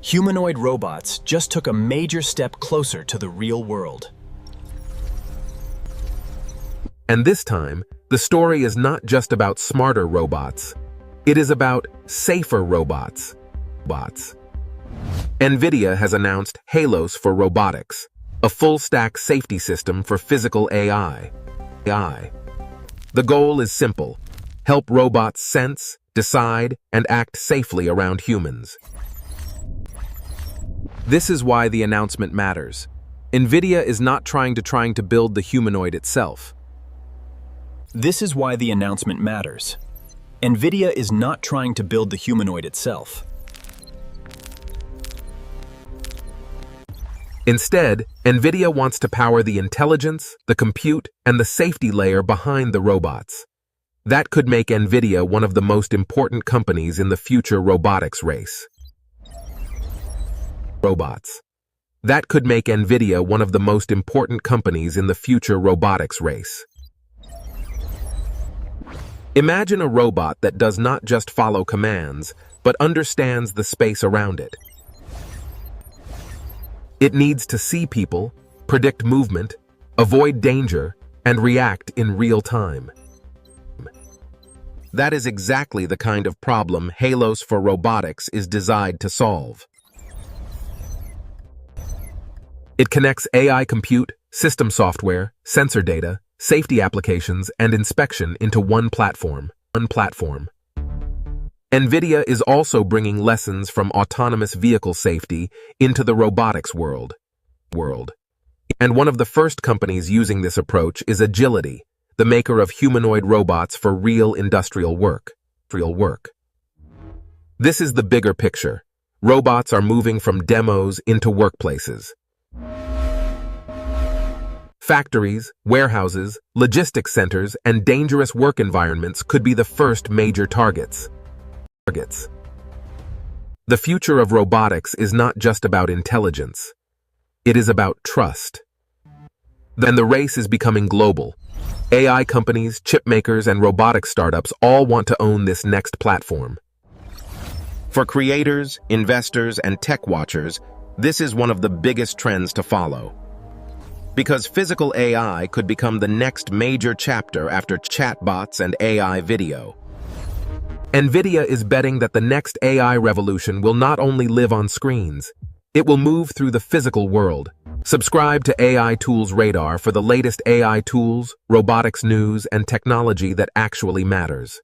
Humanoid robots just took a major step closer to the real world. And this time, the story is not just about smarter robots. It is about safer robots. NVIDIA has announced Halos for Robotics, a full-stack safety system for physical AI. The goal is simple: help robots sense, decide, and act safely around humans. This is why the announcement matters. NVIDIA is not trying to build the humanoid itself. This is why the announcement matters. NVIDIA is not trying to build the humanoid itself. Instead, NVIDIA wants to power the intelligence, the compute, and the safety layer behind the robots. That could make NVIDIA one of the most important companies in the future robotics race. That could make NVIDIA one of the most important companies in the future robotics race. Imagine a robot that does not just follow commands, but understands the space around it. It needs to see people, predict movement, avoid danger, and react in real time. That is exactly the kind of problem Halos for Robotics is designed to solve. It connects AI compute, system software, sensor data, safety applications, and inspection into one platform. NVIDIA is also bringing lessons from autonomous vehicle safety into the robotics world. And one of the first companies using this approach is Agility, the maker of humanoid robots for real industrial work. This is the bigger picture. Robots are moving from demos into workplaces. Factories, warehouses, logistics centers, and dangerous work environments could be the first major targets. The future of robotics is not just about intelligence. It is about trust. And the race is becoming global. AI companies, chip makers, and robotics startups all want to own this next platform. For creators, investors, and tech watchers, this is one of the biggest trends to follow. Because physical AI could become the next major chapter after chatbots and AI video. NVIDIA is betting that the next AI revolution will not only live on screens, it will move through the physical world. Subscribe to AI Tools Radar for the latest AI tools, robotics news, and technology that actually matters.